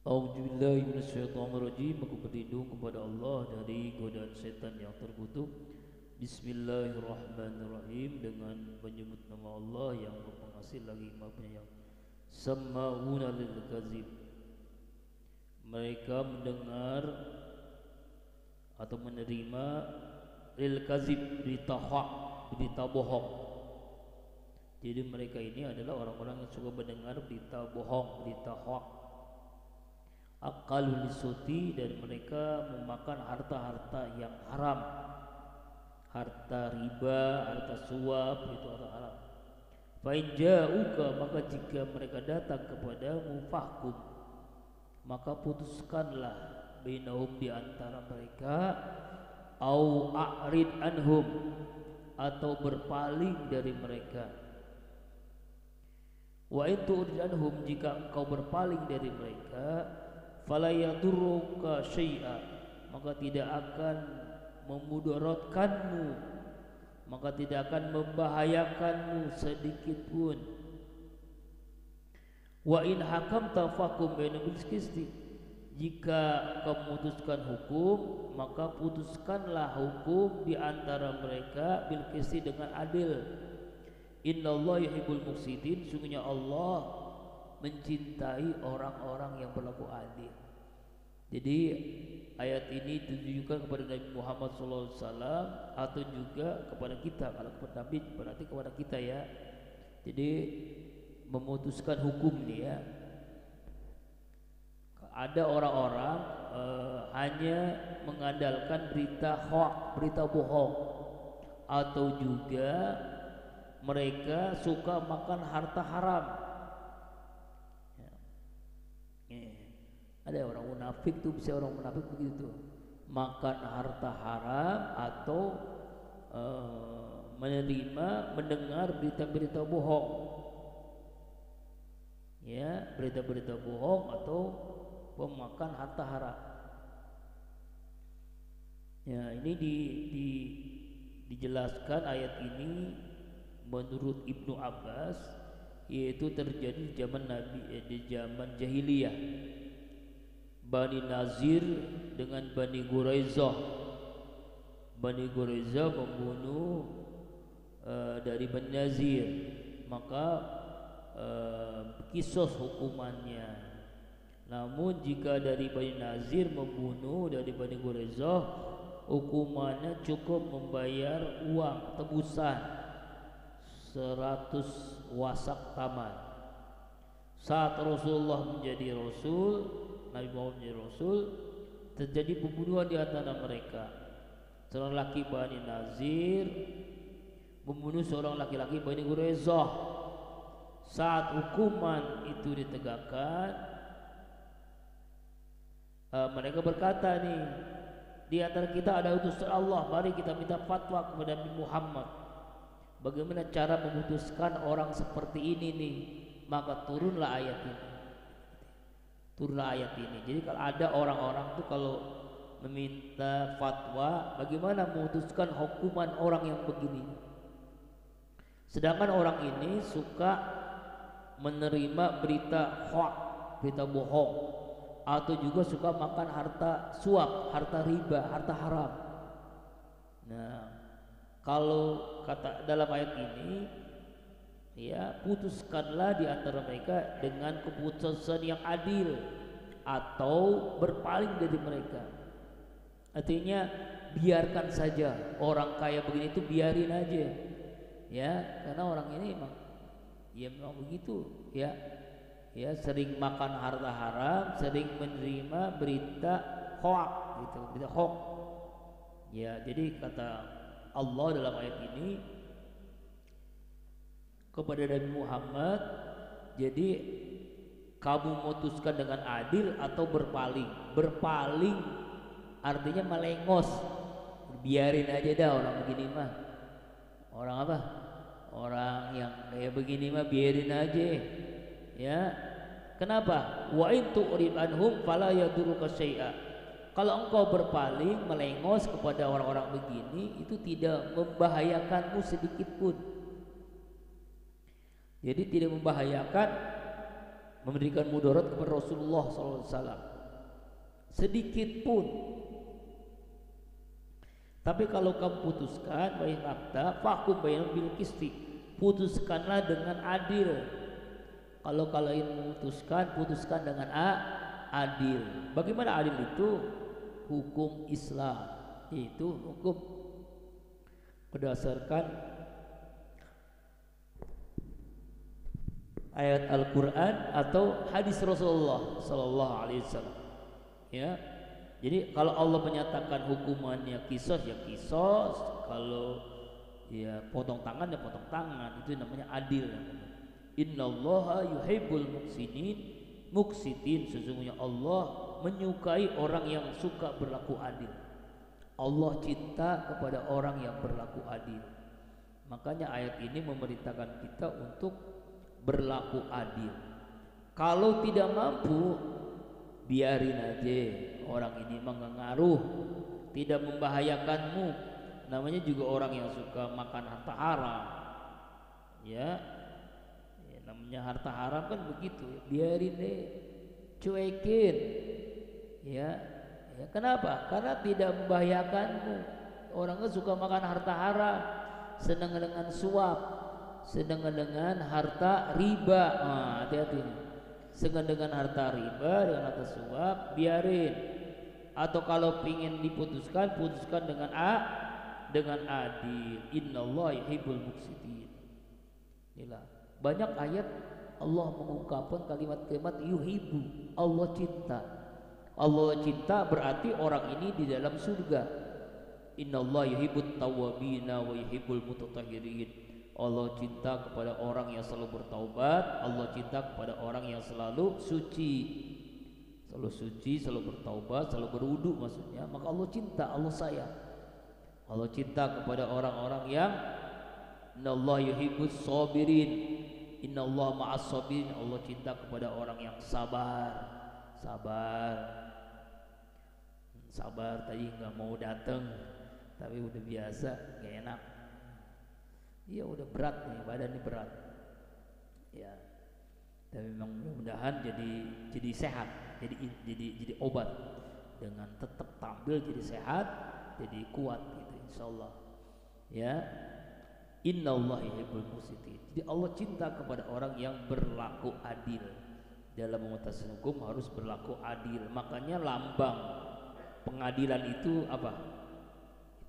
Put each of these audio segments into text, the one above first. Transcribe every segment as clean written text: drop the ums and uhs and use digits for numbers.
A'udzubillahi minasyaitonirrajim. Aku berlindung kepada Allah dari godaan setan yang terkutuk. Bismillahirrahmanirrahim. Dengan menyebut nama Allah yang Maha Pengasih lagi Maha Penyayang. Sama'una lil kadzib. Mereka mendengar atau menerima lil kadzib, berita hoax, berita bohong. Jadi mereka ini adalah orang-orang yang suka mendengar berita bohong, berita hoax. Akalul lisuti, dan mereka memakan harta-harta yang haram, harta riba, harta suap, itu harta haram. Fa in ja'uka, maka jika mereka datang kepadamu, fahkum, maka putuskanlah bainahum, di antara mereka, au a'rid anhum, atau berpaling dari mereka. Wa in tu'rid anhum, jika engkau berpaling dari mereka, fala yadurruka syai'a, maka tidak akan memudaratkanmu, maka tidak akan membahayakanmu sedikit pun. Wa in hakamta fahkum bainahum bil qisti, jika kamu memutuskan hukum, maka putuskanlah hukum di antara mereka bil qisti, dengan adil. Innallaha yuhibbul muqsitin, sungguhnya Allah mencintai orang-orang yang berlaku adil. Jadi ayat ini ditujukan kepada Nabi Muhammad SAW atau juga kepada kita. Kalau kepada Nabi berarti kepada kita ya. Jadi memutuskan hukum nih ya. Ada orang-orang hanya mengandalkan berita hoax, berita bohong, atau juga mereka suka makan harta haram. Ada orang munafik tuh, bisa orang munafik begitu, makan harta haram atau menerima, mendengar berita-berita bohong, ya, berita-berita bohong atau memakan harta haram. Ya, ini dijelaskan ayat ini menurut Ibnu Abbas, yaitu terjadi di zaman Nabi, di zaman jahiliyah. Bani Nazir dengan Bani Quraisyah. Bani Quraisyah membunuh dari Bani Nazir, maka kisos hukumannya. Namun jika dari Bani Nazir membunuh dari Bani Quraisyah, hukumannya cukup membayar uang tebusan 100 wasak taman. Saat Rasulullah menjadi Rasul, Nabi Muhammad menjadi Rasul, terjadi pembunuhan di antara mereka. Seorang laki Bani Nazir membunuh seorang laki-laki Bani Quraisyah. Saat hukuman itu ditegakkan, mereka berkata nih, di antara kita ada utusan Allah, mari kita minta fatwa kepada Nabi Muhammad. Bagaimana cara memutuskan orang seperti ini nih? Maka turunlah ayat ini. Turunlah ayat ini. Jadi kalau ada orang-orang tuh kalau meminta fatwa, bagaimana memutuskan hukuman orang yang begini. Sedangkan orang ini suka menerima berita hoax, berita bohong, atau juga suka makan harta suap, harta riba, harta haram. Nah, kalau kata dalam ayat ini, ya, putuskanlah di antara mereka dengan keputusan yang adil atau berpaling dari mereka. Artinya biarkan saja orang kaya begini itu, biarin aja, ya, karena orang ini memang, ya memang begitu, ya, ya, sering makan harta haram, sering menerima berita hoax, gitu, berita hoax. Ya, jadi kata Allah dalam ayat ini kepada Nabi Muhammad, jadi kamu memutuskan dengan adil atau berpaling. Berpaling artinya melengos, biarin aja dah orang begini mah. Orang apa? Orang yang kayak begini mah biarin aja, ya. Kenapa? Wa in tu'rid anhum fala yadurruka syai'a. Kalau engkau berpaling, melengos kepada orang-orang begini, itu tidak membahayakanmu sedikit pun. Jadi tidak membahayakan memberikan mudarat kepada Rasulullah SAW sedikit pun. Tapi kalau kamu putuskan, wa in abta fahkum bainahum bil qisti, putuskanlah dengan adil. Kalau kalian memutuskan, putuskan dengan adil. Bagaimana adil itu? Hukum Islam, yaitu hukum berdasarkan ayat Al-Quran atau hadis Rasulullah Sallallahu Alaihi Wasallam. Ya, jadi kalau Allah menyatakan hukumannya kisos ya kisos, kalau ya potong tangan ya potong tangan, itu namanya adil. Innallaha yuhibbul muqsitin, sesungguhnya Allah menyukai orang yang suka berlaku adil. Allah cinta kepada orang yang berlaku adil. Makanya ayat ini memerintahkan kita untuk berlaku adil. Kalau tidak mampu, biarin aja, orang ini mengaruh, tidak membahayakanmu. Namanya juga orang yang suka makan harta haram, ya namanya harta haram kan begitu, biarin deh, cuekin, ya kenapa? Karena tidak membahayakanmu. Orangnya suka makan harta haram, senang dengan suap, senang dengan harta riba. Hati-hati nih, senang dengan harta riba, dengan harta suap, biarin. Atau kalau ingin diputuskan, putuskan dengan adil. Innallaha yuhibbul muqsitin. Inilah banyak ayat Allah mengungkapkan kalimat-kalimat yuhibbu, Allah cinta. Allah cinta berarti orang ini di dalam surga. Innallaha yuhibbut tawwabina wa yuhibbul mutatahhirin. Allah cinta kepada orang yang selalu bertaubat, Allah cinta kepada orang yang selalu suci. Selalu suci, selalu bertaubat, selalu berwudu maksudnya. Maka Allah cinta, Allah sayang. Allah cinta kepada orang-orang yang innallaha yuhibbus sabirin. Innallaha ma'as sabirin. Allah cinta kepada orang yang sabar. Sabar tadi nggak mau datang, tapi udah biasa, nggak enak. Iya udah berat nih, badan ini berat. Ya, tapi memang mudah-mudahan jadi sehat, jadi obat dengan tetap tampil jadi sehat, jadi kuat gitu, insyaallah. Ya, innallaha yuhibbul muqsitin. Jadi Allah cinta kepada orang yang berlaku adil. Dalam memutuskan hukum harus berlaku adil. Makanya lambang pengadilan itu apa?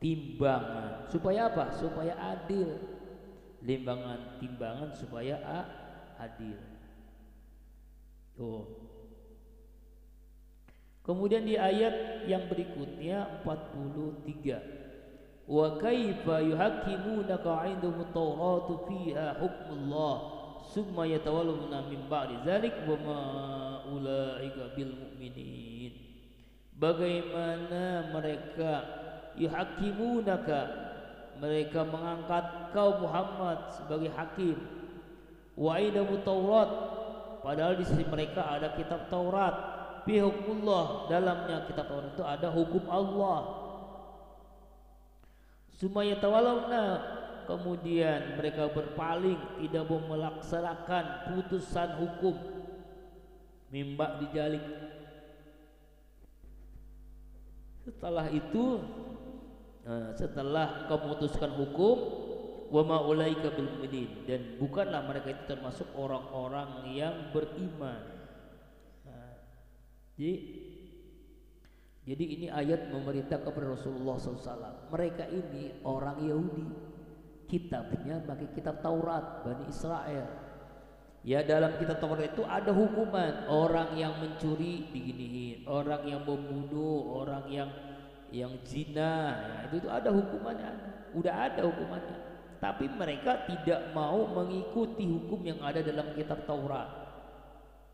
Timbangan. Supaya apa? Supaya adil. Timbangan supaya adil. Tuh. Kemudian di ayat yang berikutnya 43. Wa kaifa yuhakkimunaka 'indahum at-tauratu fiha hukmullah summa yatawallawna min ba'di dzalik wa ma ulaika bil mu'minin. Bagaimana mereka yuhakkimunaka, mereka mengangkat kau Muhammad sebagai hakim, wa indahum Taurat, padahal di sisi mereka ada kitab Taurat, fi hukmullah, dalamnya kitab Taurat itu ada hukum Allah. Sumaya tawallawna, kemudian mereka berpaling, tidak mau melaksanakan putusan hukum mimba dijalik. Setelah itu, setelah engkau memutuskan hukum, wa ma ulaika bil mu'minin, dan bukanlah mereka itu termasuk orang-orang yang beriman. Jadi ini ayat memerintah kepada Rasulullah SAW. Mereka ini orang Yahudi, kitabnya pakai kitab Taurat Bani Israel. Ya, dalam kitab Taurat itu ada hukuman. Orang yang mencuri diginiin, orang yang membunuh, orang yang zina, ya, itu ada hukumannya. Udah ada hukumannya. Tapi mereka tidak mau mengikuti hukum yang ada dalam kitab Taurat.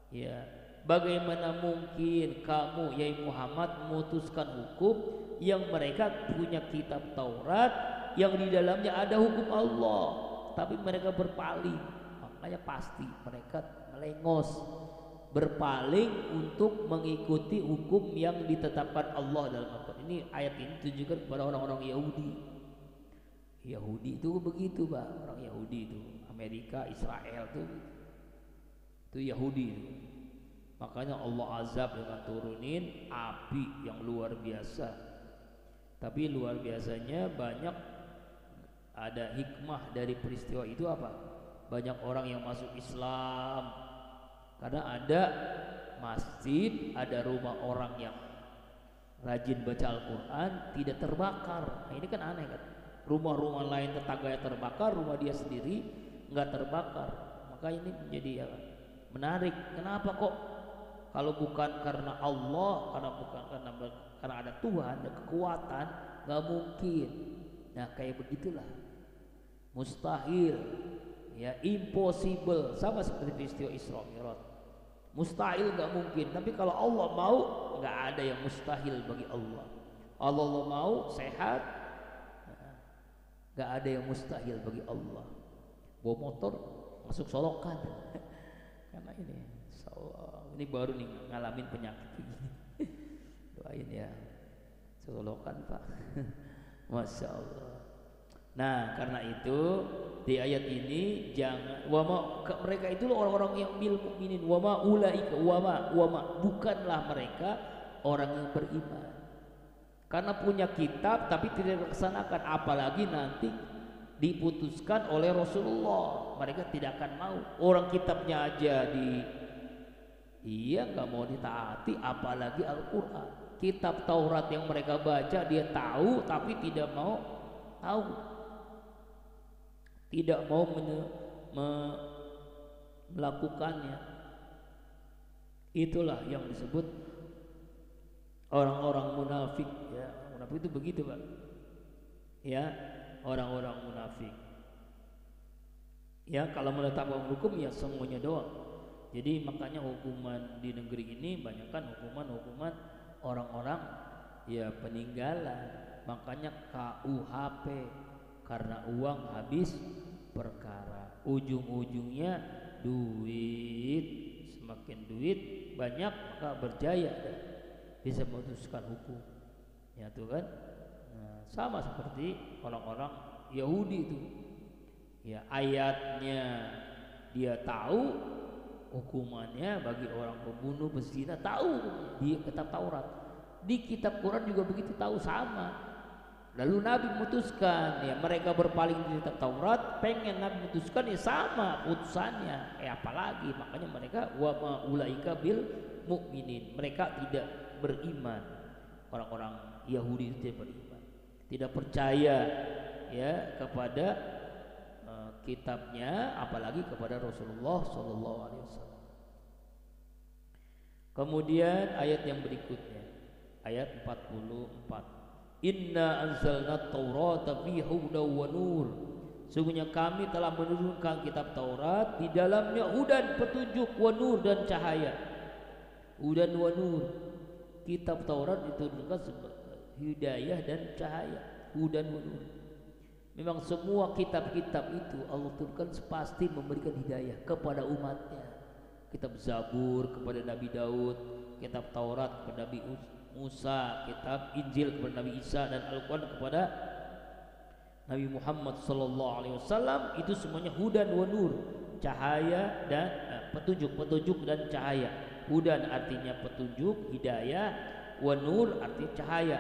Ya. Bagaimana mungkin kamu ya Muhammad memutuskan hukum yang mereka punya kitab Taurat yang di dalamnya ada hukum Allah, tapi mereka berpaling. Makanya pasti mereka melengos, berpaling untuk mengikuti hukum yang ditetapkan Allah dalam Al-Quran. Ini ayat ini ditujukan kepada orang-orang Yahudi. Yahudi itu begitu, Pak. Orang Yahudi itu Amerika, Israel itu Yahudi itu. Makanya Allah azab dengan turunin api yang luar biasa. Tapi luar biasanya banyak ada hikmah dari peristiwa itu apa? Banyak orang yang masuk Islam karena ada masjid, ada rumah orang yang rajin baca Al-Quran tidak terbakar. Nah ini kan aneh kan, rumah-rumah lain tetangganya terbakar, rumah dia sendiri nggak terbakar. Maka ini menjadi ya, menarik. Kenapa kok kalau bukan karena Allah, karena ada Tuhan, ada kekuatan, nggak mungkin. Nah kayak begitulah, mustahil, ya impossible, sama seperti peristiwa Isra Mi'raj. Mustahil nggak mungkin, tapi kalau Allah mau, nggak ada yang mustahil bagi Allah. Allah mau sehat, nggak ada yang mustahil bagi Allah. Bawa motor masuk solokan, karena ini, ini baru nih ngalamin penyakit ini. Doain ya, solokan Pak. Masya Allah. Nah karena itu di ayat ini jangan mereka itu orang-orang yang bil mukminin wama ulaika wama bukanlah mereka orang yang beriman karena punya kitab tapi tidak dilaksanakan, apalagi nanti diputuskan oleh Rasulullah, mereka tidak akan mau. Orang kitabnya aja nggak mau ditaati, apalagi Al-Quran. Kitab Taurat yang mereka baca dia tahu tapi tidak mau tahu, tidak mau melakukannya. Itulah yang disebut orang-orang munafik, ya. Munafik itu begitu Pak, ya, orang-orang munafik, ya. Kalau menetapkan hukum ya semuanya doang. Jadi makanya hukuman di negeri ini banyakkan hukuman orang-orang ya peninggalan. Makanya KUHP, karena uang habis perkara, ujung-ujungnya duit. Semakin duit banyak maka berjaya deh, bisa memutuskan hukum, ya tuh kan. Nah, sama seperti orang-orang Yahudi itu, ya ayatnya dia tahu, hukumannya bagi orang pembunuh, pezina tahu di kitab Taurat, di kitab Quran juga begitu tahu, sama. Lalu Nabi memutuskan, ya mereka berpaling di kitab Taurat, pengen Nabi memutuskan ya sama putusannya, apalagi. Makanya mereka wa ma ulaika bil mukminin, mereka tidak beriman. Orang-orang Yahudi itu tidak beriman, tidak percaya ya kepada kitabnya, apalagi kepada Rasulullah Shallallahu Alaihi Wasallam. Kemudian ayat yang berikutnya, ayat 44. Inna anzalna taurata fiha hudan wa nur. Sungguhnya kami telah menurunkan kitab Taurat, di dalamnya hudan, petunjuk, wa nur, dan cahaya. Hudan wa nur. Kitab Taurat diturunkan sebagai hidayah dan cahaya. Hudan wa nur. Memang semua kitab-kitab itu Allah turunkan pasti memberikan hidayah kepada umatnya. Kitab Zabur kepada Nabi Daud, kitab Taurat kepada Nabi Musa, kitab Injil kepada Nabi Isa, dan Al-Quran kepada Nabi Muhammad Sallallahu Alaihi Wasallam. Itu semuanya hudan wa nur, cahaya dan petunjuk dan cahaya. Hudan artinya petunjuk, hidayah. Wa nur artinya cahaya.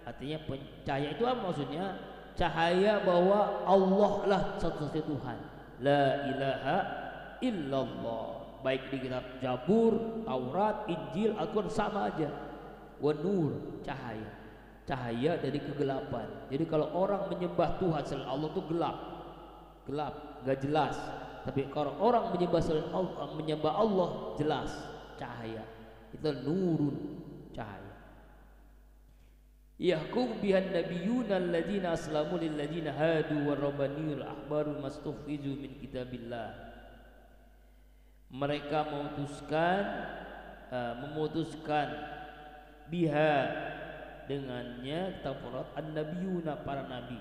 Artinya cahaya itu apa maksudnya? Cahaya bahwa Allah lah satu-satunya Tuhan, la ilaha illallah. Baik di kitab Zabur, Taurat, Injil, Al-Quran sama aja. Wa nur, cahaya, cahaya dari kegelapan. Jadi kalau orang menyembah Tuhan selain Allah itu gelap, nggak jelas. Tapi kalau orang menyembah Allah jelas, cahaya. Itu nurun, cahaya. Yahkum bihan nabiyyuna alladzina aslamu lil ladzina hadu war rabbaniyul ahbaru mastuhfizu min kitabillah. Mereka memutuskan biha dengannya Taurat an-nabiyuna, para nabi.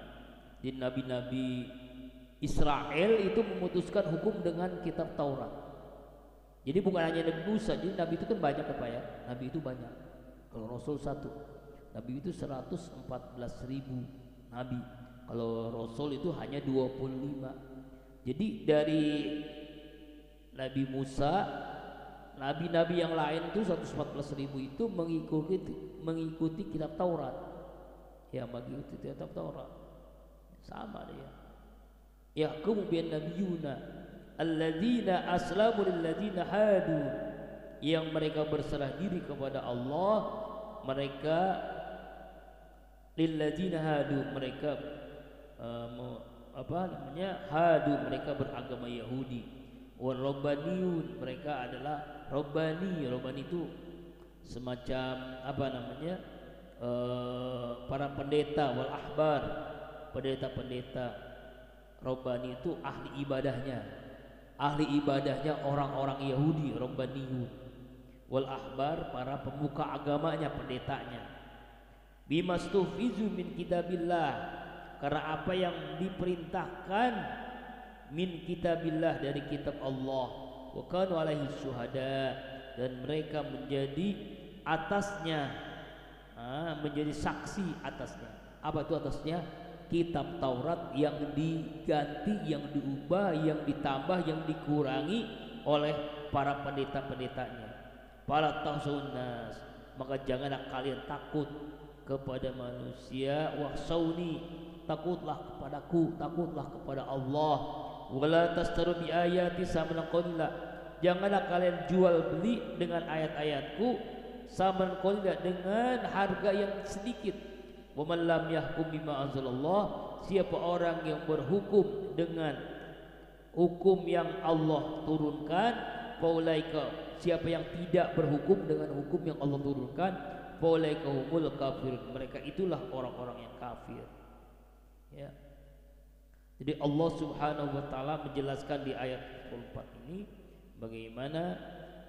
Di nabi-nabi Israel itu memutuskan hukum dengan kitab Taurat. Jadi bukan hanya Nabi Musa, jadi nabi itu kan banyak apa ya? Nabi itu banyak. Kalau Rasul satu, nabi itu 114.000 nabi. Kalau Rasul itu hanya 25. Jadi dari Nabi Musa, nabi-nabi yang lain itu 114.000 itu mengikuti kitab Taurat. Ya, mengikuti kitab Taurat. Sama dia. Yahkumu bin nabiyuna alladzina aslamu lil ladzina hadu, yang mereka berserah diri kepada Allah, mereka lil ladzina hadu, mereka hadu, mereka beragama Yahudi. Wal rabbaniyun, mereka adalah rabbani. Rabbani itu semacam para pendeta. Wal ahbar, pendeta-pendeta. Rabbani itu ahli ibadahnya orang-orang Yahudi, rabbaniyun. Wal ahbar, para pemuka agamanya, pendetanya. Bimastufizu min kitabillah, karena apa yang diperintahkan min kitabillah, dari kitab Allah. Wa kanu alaihi syuhada, dan mereka menjadi atasnya, menjadi saksi atasnya. Apa itu atasnya? Kitab Taurat yang diganti, yang diubah, yang ditambah, yang dikurangi oleh para pendeta-pendetanya. Para tahsunas, maka janganlah kalian takut kepada manusia. Wahsauni, takutlah kepadaku, takutlah kepada Allah. Wala tastaru bi ayati samanan qalila, janganlah kalian jual beli dengan ayat-ayatku samanan qalila, dengan harga yang sedikit. Wa man lam yahkum bima anzalallah, siapa orang yang berhukum dengan hukum yang Allah turunkan, faulaika, siapa yang tidak berhukum dengan hukum yang Allah turunkan, faulaika humul kafirun, mereka itulah orang-orang yang kafir. Ya. Jadi Allah Subhanahu wa taala menjelaskan di ayat 44 ini bagaimana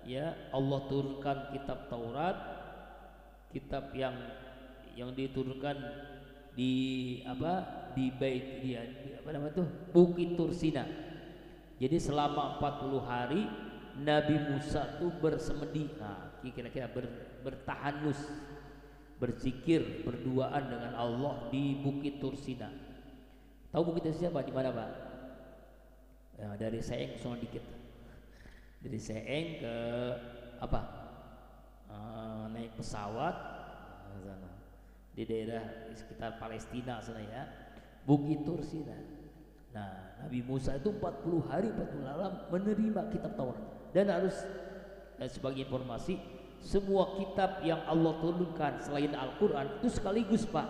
ya Allah turunkan kitab Taurat, kitab yang diturunkan di Bukit Tursina. Jadi selama 40 hari Nabi Musa itu bersemedi, kira-kira bertahanus, berzikir, berduaan dengan Allah di Bukit Tursina. Tahu Bukit Tursina Pak? Di mana Pak? Ya, dari Seeng sono dikit. Dari Seeng ke naik pesawat di daerah sekitar Palestina sana ya, Bukit Tursina. Nah, Nabi Musa itu 40 hari 40 malam menerima kitab Taurat. Dan harus sebagai informasi, semua kitab yang Allah turunkan selain Al-Quran itu sekaligus Pak,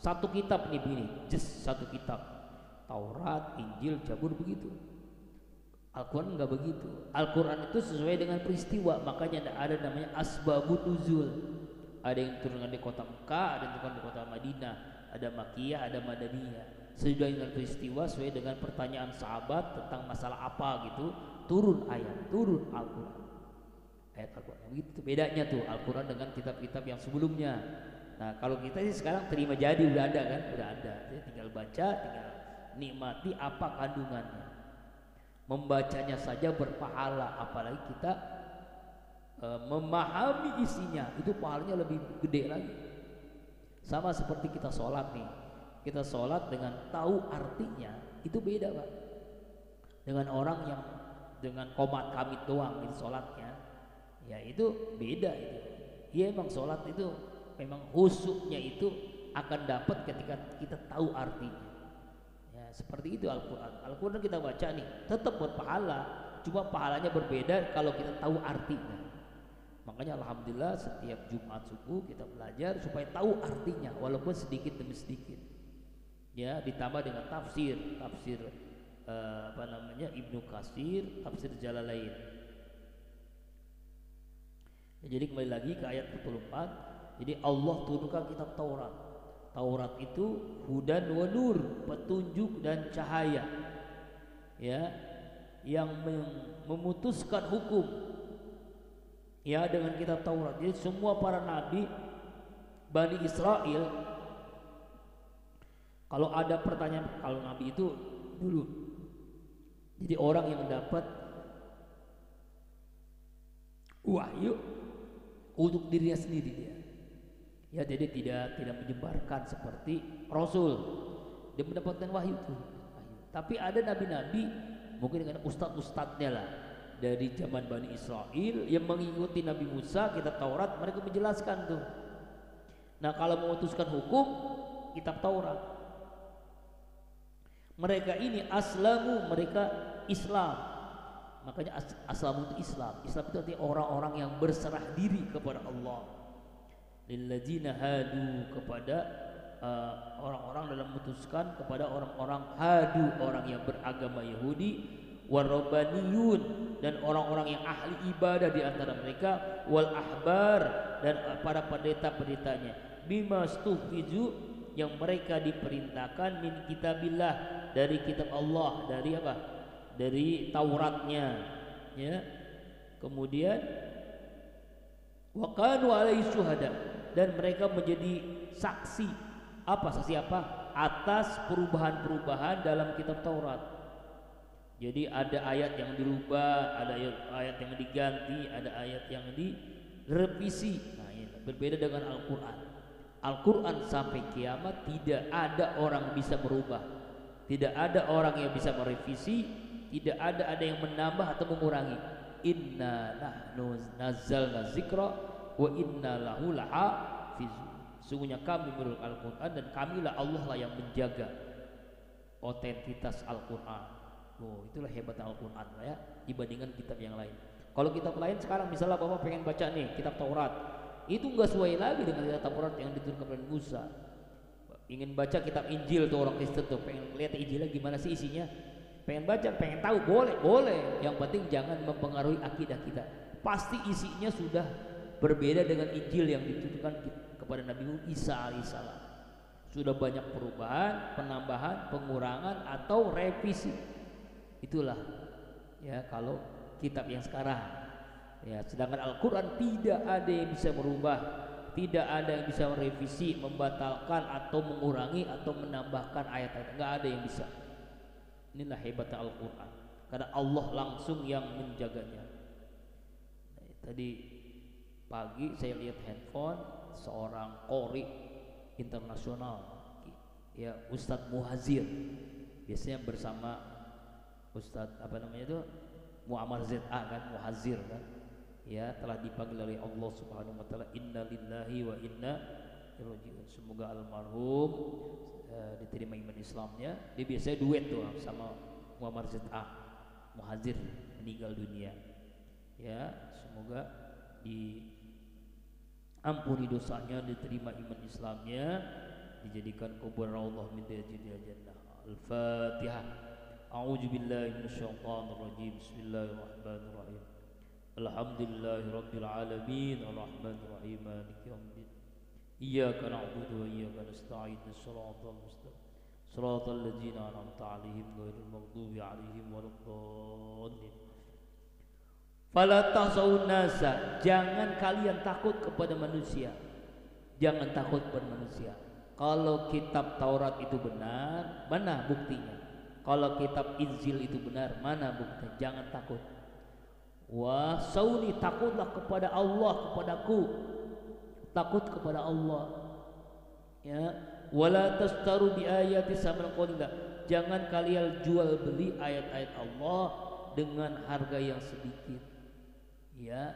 satu kitab nih begini, satu kitab. Taurat, Injil, Zabur begitu. Al-Quran enggak begitu. Al-Quran itu sesuai dengan peristiwa, makanya ada namanya asbabun nuzul. Ada yang turunkan di kota Mekah, ada yang turunkan di kota Madinah, ada Makkiyah, ada Madaniyah. Sesuai dengan peristiwa, sesuai dengan pertanyaan sahabat tentang masalah apa gitu, turun ayat, turun Al-Quran. Ayat Al-Quran begitu bedanya tuh Al-Quran dengan kitab-kitab yang sebelumnya. Nah, kalau kita sih sekarang terima jadi, udah ada kan, udah ada. Jadi tinggal baca, tinggal nikmati apa kandungannya. Membacanya saja berpahala, apalagi kita memahami isinya, itu pahalanya lebih gede lagi. Sama seperti kita sholat nih, kita sholat dengan tahu artinya, itu beda Pak, dengan orang yang dengan komat kamit doang gitu sholatnya, ya itu beda itu. Ya emang sholat itu memang khusyuknya itu akan dapat ketika kita tahu artinya. Ya seperti itu Al-Quran. Al-Quran kita baca nih tetap berpahala, cuma pahalanya berbeda kalau kita tahu artinya. Makanya alhamdulillah setiap Jumat subuh kita belajar supaya tahu artinya, walaupun sedikit demi sedikit. Ya, ditambah dengan tafsir Ibnu Katsir, tafsir Jalalain. Ya, jadi kembali lagi ke ayat 44. Jadi Allah turunkan kitab Taurat. Taurat itu hudan wa nur, petunjuk dan cahaya. Ya, yang memutuskan hukum. Ya, dengan kitab Taurat. Jadi semua para nabi Bani Israel, kalau ada pertanyaan, kalau nabi itu dulu jadi orang yang dapat wahyu untuk dirinya sendiri dia. Ya, jadi tidak menyebarkan seperti Rasul. Dia mendapatkan wahyu itu. Tapi ada nabi-nabi mungkin dengan ustadz-ustadznya lah. dari zaman Bani Israel yang mengikuti Nabi Musa, kitab Taurat, mereka menjelaskan tuh. Nah, kalau memutuskan hukum, kitab Taurat. Mereka ini aslamu, mereka Islam. Makanya aslamu itu Islam. Islam itu artinya orang-orang yang berserah diri kepada Allah. Lilladzina hadu, kepada orang-orang dalam memutuskan kepada orang-orang hadu, orang yang beragama Yahudi, warabbaniyun, dan orang-orang yang ahli ibadah di antara mereka, wal ahbar, dan para pendeta-pendetanya, bima stuhfizu, yang mereka diperintahkan min kitabillah, dari kitab Allah, dari apa? Dari Tauratnya, ya. Kemudian wa kanu alaihi syuhada, dan mereka menjadi saksi. Apa saksi apa? Atas perubahan-perubahan dalam kitab Taurat. Jadi ada ayat yang dirubah, ada ayat yang diganti, ada ayat yang direvisi. Nah, ini berbeda dengan Al-Qur'an. Al-Qur'an sampai kiamat tidak ada orang bisa merubah. Tidak ada orang yang bisa merevisi, tidak ada yang menambah atau mengurangi. Inna nahnu nazzalna dzikra wa inna lahu lahafizun. Sungguhnya kami menurut Al-Quran, dan kamilah Allah lah yang menjaga otentitas Al-Quran. Oh, itulah hebat Al-Quran lah ya, dibandingkan kitab yang lain. Kalau kitab lain sekarang misalnya Bapak pengen baca nih kitab Taurat, itu nggak sesuai lagi dengan kitab Taurat yang diturunkan kepada Musa. Ingin baca kitab Injil tuh orang Kristen tuh, pengen lihat Injilnya gimana sih isinya, pengen baca, pengen tahu, boleh. Yang penting jangan mempengaruhi akidah kita. Pasti isinya sudah berbeda dengan Injil yang diturunkan kepada Nabi Isa alaihissalam. Sudah banyak perubahan, penambahan, pengurangan atau revisi. Itulah ya kalau kitab yang sekarang. Ya, sedangkan Al-Qur'an tidak ada yang bisa merubah, tidak ada yang bisa merevisi, membatalkan atau mengurangi atau menambahkan ayat-ayat. Enggak ada yang bisa. Inilah hebatnya Al-Qur'an. Karena Allah langsung yang menjaganya. Nah, tadi pagi saya lihat handphone seorang qori internasional, ya, Ustadz Muhazir, biasanya bersama Ustadz apa namanya itu Muammar ZA kan, Muhazir kan, ya, telah dipanggil oleh Allah Subhanahu wa taala, inna lillahi wa inna ilaihi rajiun. Semoga almarhum diterima iman Islamnya. Dia biasanya duet tuh sama Muammar ZA. Muhazir meninggal dunia, ya, semoga diampuni dosanya, diterima iman Islamnya, dijadikan kuburan Allah min riyadil jannah. Al-Fatihah. A'udzu billahi minasyaitonir rajim. Bismillahirrahmanirrahim. Alhamdulillahirabbil alamin, arrahmanir rahim, maliki yaumiddin. Iyyaka na'budu wa iyyaka nasta'in. Shiratal mustaqim. Shiratal ladzina an'amta 'alaihim ghairil maghdubi 'alaihim waladdallin. Fala tahzun nasa, jangan kalian takut kepada manusia. Jangan takut kepada manusia. Kalau kitab Taurat itu benar, mana buktinya? Kalau kitab Injil itu benar, mana buktinya? Jangan takut. Wa sauni, takutlah kepada Allah, kepadaku. Takut kepada Allah. Ya, wala tastaru bi ayati samanan qalila. Jangan kalian jual beli ayat-ayat Allah dengan harga yang sedikit. Ya,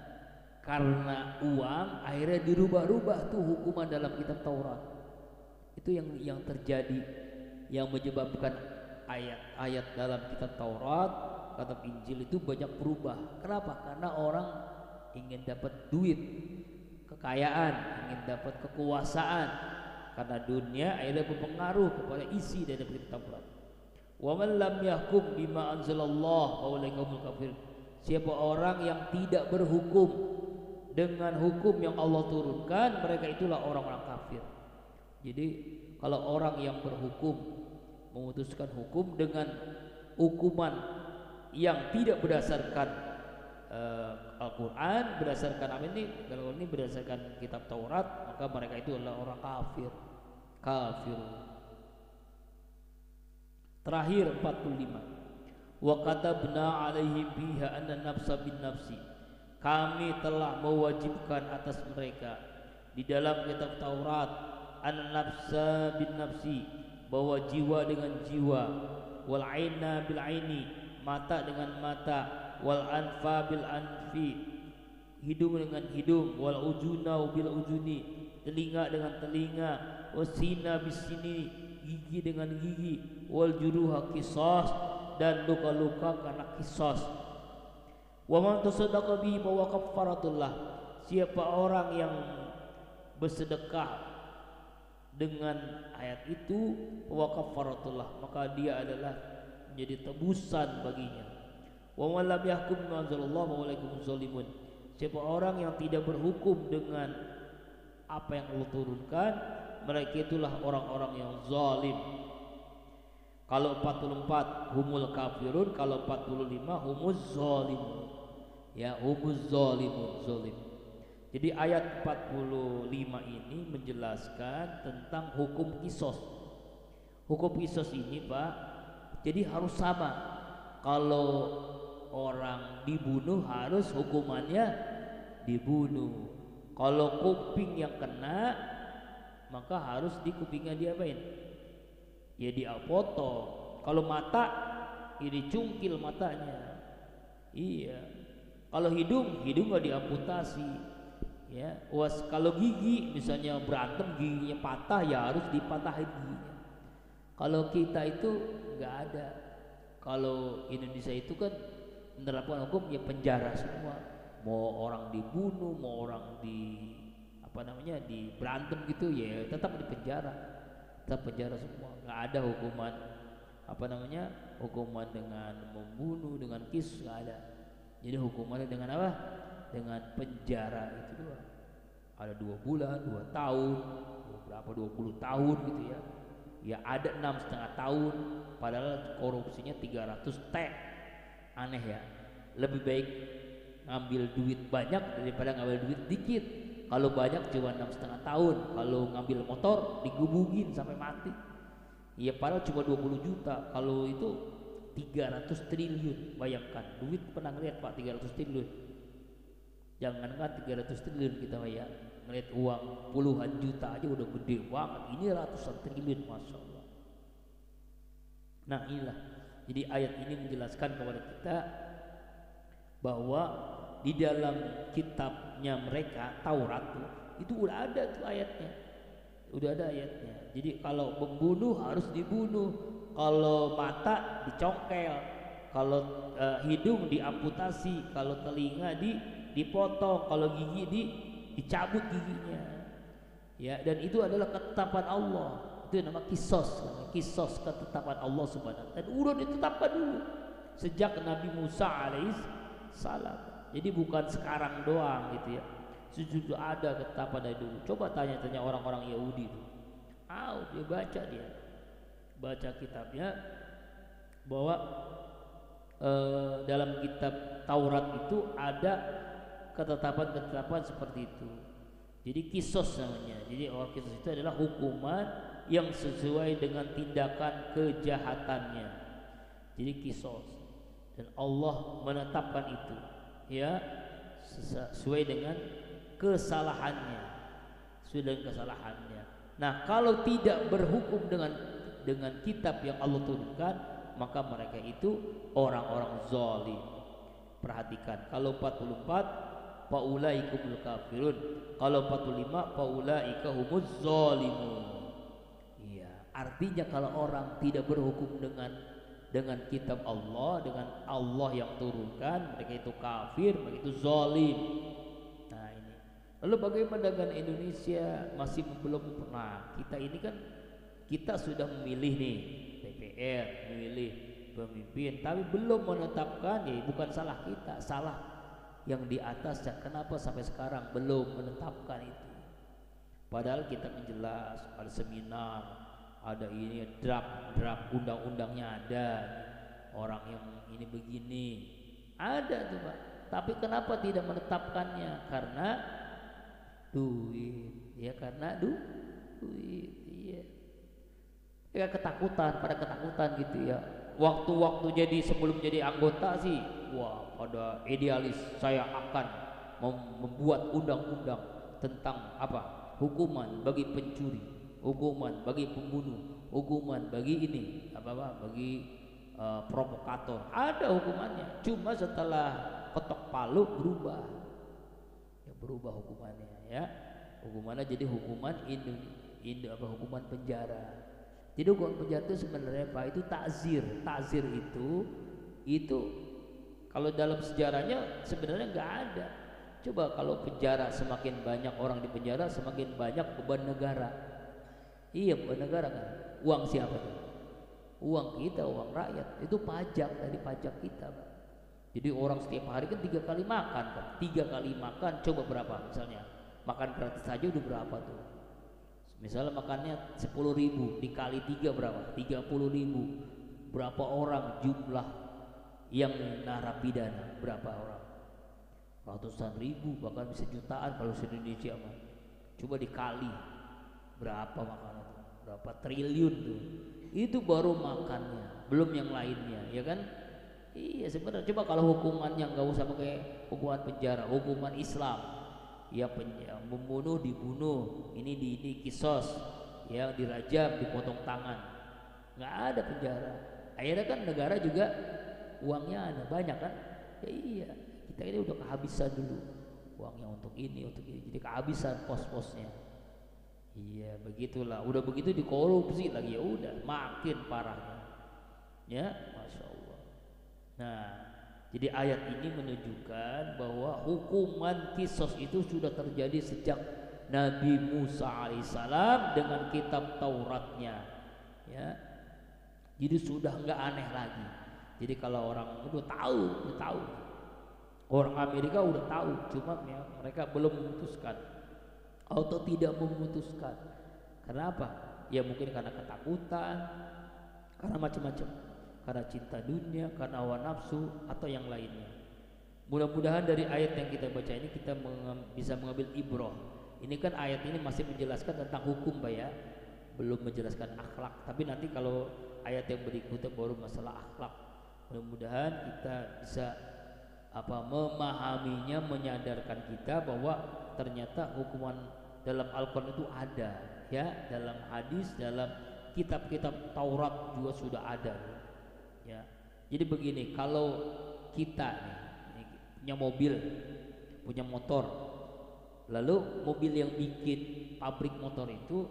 karena uang akhirnya dirubah-rubah tuh hukuman dalam kitab Taurat. Itu yang terjadi, yang menyebabkan ayat-ayat dalam kitab Taurat, kitab Injil itu banyak berubah. Kenapa? Karena orang ingin dapat duit, kekayaan, ingin dapat kekuasaan. Karena dunia akhirnya berpengaruh kepada isi dari kitab Taurat. Wa man lam yahkum bima anzalallahu fa ulaika humul kafirun. Siapa orang yang tidak berhukum dengan hukum yang Allah turunkan, mereka itulah orang-orang kafir. Jadi kalau orang yang berhukum, memutuskan hukum dengan hukuman yang tidak berdasarkan Al-Quran, berdasarkan apa ini? Kalau ini berdasarkan kitab Taurat, maka mereka itu adalah orang kafir. Kafir. Terakhir 45. Wa katabna alaihim biha anna nafsa bin nafsi. Kami telah mewajibkan atas mereka di dalam kitab Taurat anna nafsa bin nafsi, bahwa jiwa dengan jiwa, wal aina bil aini, mata dengan mata, wal anfa bil anfi, hidung dengan hidung, wal ujuna bil ujuni, telinga dengan telinga, wasina bisini, gigi dengan gigi, wal juruha qisas, dan luka-luka karena qisas. Wa man tasaddaqa bi wa kafaratullah, siapa orang yang bersedekah dengan ayat itu, wa kafaratullah, maka dia adalah menjadi tebusan baginya. Wa man lam yahkum bima anzalallahu fa ulaika humuz zalimun, siapa orang yang tidak berhukum dengan apa yang Allah turunkan, mereka itulah orang-orang yang zalim. Kalau 44 humul kafirun, kalau 45 humuz zalimun. Ya, humuz zalimun, zalim. Jadi ayat 45 ini menjelaskan tentang hukum kisos. Hukum kisos ini, Pak, jadi harus sama. Kalau orang dibunuh harus hukumannya dibunuh. Kalau kuping yang kena, maka harus di kupingnya diapain? Ya dipotong. Kalau mata, ya dicungkil matanya. Iya. Kalau hidung nggak diamputasi. Ya, kalau gigi misalnya berantem giginya patah, ya harus dipatahin giginya. Kalau kita itu nggak ada. Kalau Indonesia itu kan menerapkan hukum ya penjara semua. Mau orang dibunuh, mau orang di di berantem gitu ya tetap di penjara. Tetap penjara semua. Nggak ada hukuman hukuman dengan membunuh, dengan nggak ada. Jadi hukumannya dengan apa? Dengan penjara itu doang. Ada 2 bulan, 2 tahun, 20 tahun gitu ya. Ya ada 6,5 tahun, padahal korupsinya 300 T. Aneh ya. Lebih baik ngambil duit banyak daripada ngambil duit dikit. Kalau banyak cuma 6,5 tahun, kalau ngambil motor digubugin sampai mati. Ya padahal cuma 20 juta, kalau itu 300 triliun. Bayangkan, duit pernah ngeliat Pak 300 triliun. Jangankan 300 triliun kita ya, ngeliat uang puluhan juta aja udah gede banget. Ini ratusan triliun, masya Allah. Nah inilah, jadi ayat ini menjelaskan kepada kita bahwa di dalam kitabnya mereka Taurat itu udah ada tuh ayatnya, udah ada ayatnya. Jadi kalau membunuh harus dibunuh, kalau mata dicongkel, kalau hidung diamputasi, kalau telinga dipotong, kalau gigi dicabut giginya. Ya, dan itu adalah ketetapan Allah. Itu nama kisos ketetapan Allah Subhanahu wa taala. Dan udah ditetapkan dulu sejak Nabi Musa alaihissalam. Jadi bukan sekarang doang gitu ya. Sudah ada ketetapan dari dulu. Coba tanya-tanya orang-orang Yahudi itu. Dia baca kitabnya bahwa dalam kitab Taurat itu ada ketetapan-ketetapan seperti itu. Jadi kisos namanya. Jadi orang kisos itu adalah hukuman yang sesuai dengan tindakan kejahatannya. Jadi kisos. Dan Allah menetapkan itu, ya, sesuai dengan kesalahannya. Sesuai dengan kesalahannya. Nah, kalau tidak berhukum dengan kitab yang Allah turunkan, maka mereka itu orang-orang zalim. Perhatikan, kalau 44 faulaikumul kafirun, kalau 45 faulaika humuz zalimun. Iya, artinya kalau orang tidak berhukum dengan kitab Allah, dengan Allah yang turunkan, mereka itu kafir, mereka itu zalim. Nah ini. Lalu bagaimana dengan Indonesia? Masih belum pernah. Kita ini kan kita sudah memilih nih DPR, memilih pemimpin, tapi belum menetapkan. Ya bukan salah kita, salah yang di atas. Kenapa sampai sekarang belum menetapkan itu? Padahal kita menjelas, ada seminar, ada ini draft undang-undangnya ada, orang yang ini begini ada tuh Pak. Tapi kenapa tidak menetapkannya? Karena duit, ya karena duit, iya. Ya ketakutan, pada ketakutan gitu ya. Waktu-waktu jadi sebelum jadi anggota sih, wah pada idealis, saya akan membuat undang-undang tentang apa? Hukuman bagi pencuri, hukuman bagi pembunuh, hukuman bagi ini bagi provokator, ada hukumannya. Cuma setelah ketok palu berubah, ya berubah hukumannya, ya hukumannya jadi hukuman hukuman penjara. Jadi hukuman penjara itu sebenarnya Pak itu takzir. Takzir itu kalau dalam sejarahnya sebenarnya nggak ada. Coba kalau penjara semakin banyak orang di penjara, semakin banyak beban negara. Iya, beban negara kan. Uang siapa tuh? Uang kita, uang rakyat. Itu pajak, dari pajak kita, Pak. Jadi orang setiap hari kan 3 kali makan, Pak. 3 kali makan, coba berapa misalnya? Makan gratis saja udah berapa tuh? Misalnya makannya 10.000 dikali 3 berapa? 30.000. Berapa orang jumlah yang narapidana? Berapa orang? Ratusan ribu, bahkan bisa jutaan kalau di Indonesia mah. Coba dikali berapa makanan itu? Berapa triliun tuh? Itu baru makannya, belum yang lainnya, ya kan? Iya sebenarnya. Coba kalau hukumannya nggak usah pakai hukuman penjara, hukuman Islam, ya membunuh dibunuh, ini kisos, ya dirajam, dipotong tangan, nggak ada penjara. Akhirnya kan negara juga uangnya ada banyak kan? Ya iya. Kita ini udah kehabisan dulu uangnya untuk ini, jadi kehabisan pos-posnya. Iya begitulah, udah begitu dikorupsi lagi, ya udah makin parahnya, ya Masya Allah. Nah jadi ayat ini menunjukkan bahwa hukuman kisos itu sudah terjadi sejak Nabi Musa alaihissalam dengan kitab Tauratnya, ya. Jadi sudah nggak aneh lagi. Jadi kalau orang udah tahu. Orang Amerika udah tahu, cuma ya, mereka belum memutuskan atau tidak memutuskan. Kenapa? Ya mungkin karena ketakutan, karena macam-macam, karena cinta dunia, karena hawa nafsu atau yang lainnya. Mudah-mudahan dari ayat yang kita baca ini kita bisa mengambil ibrah. Ini kan ayat ini masih menjelaskan tentang hukum, Pak ya, belum menjelaskan akhlak. Tapi nanti kalau ayat yang berikutnya baru masalah akhlak. Mudah-mudahan kita bisa memahaminya, menyadarkan kita bahwa ternyata hukuman dalam Al-Quran itu ada, ya, dalam hadis, dalam kitab-kitab Taurat juga sudah ada, ya. Jadi begini, kalau kita nih, punya mobil, punya motor, lalu mobil yang bikin pabrik motor itu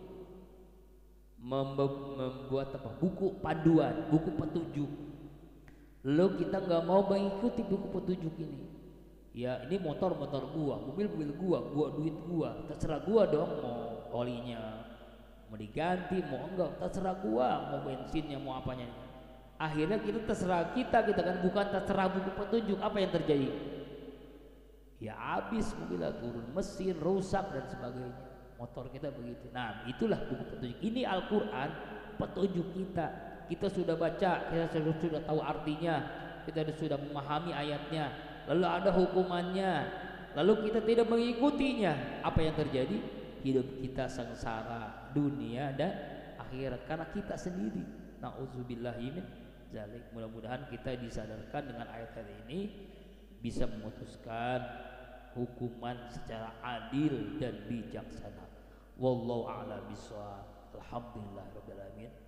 membuat buku panduan, buku petunjuk. Lalu kita nggak mau mengikuti buku petunjuk ini. Ya ini motor gua, mobil gua duit gua, terserah gua dong mau olinya mau diganti mau enggak, terserah gua mau bensinnya mau apanya. Akhirnya kita terserah kita kan, bukan terserah buku petunjuk. Apa yang terjadi? Ya habis mobilnya, turun mesin, rusak dan sebagainya. Motor kita begitu. Nah itulah buku petunjuk. Ini Al-Quran petunjuk kita. Kita sudah baca, kita sudah tahu artinya, kita sudah memahami ayatnya, lalu ada hukumannya, lalu kita tidak mengikutinya. Apa yang terjadi? Hidup kita sengsara dunia dan akhirat karena kita sendiri. Nauzubillahi min dzalik. Mudah-mudahan kita disadarkan dengan ayat-ayat ini bisa memutuskan hukuman secara adil dan bijaksana. Wallahu a'lam bishawab. Alhamdulillahirabbil alamin.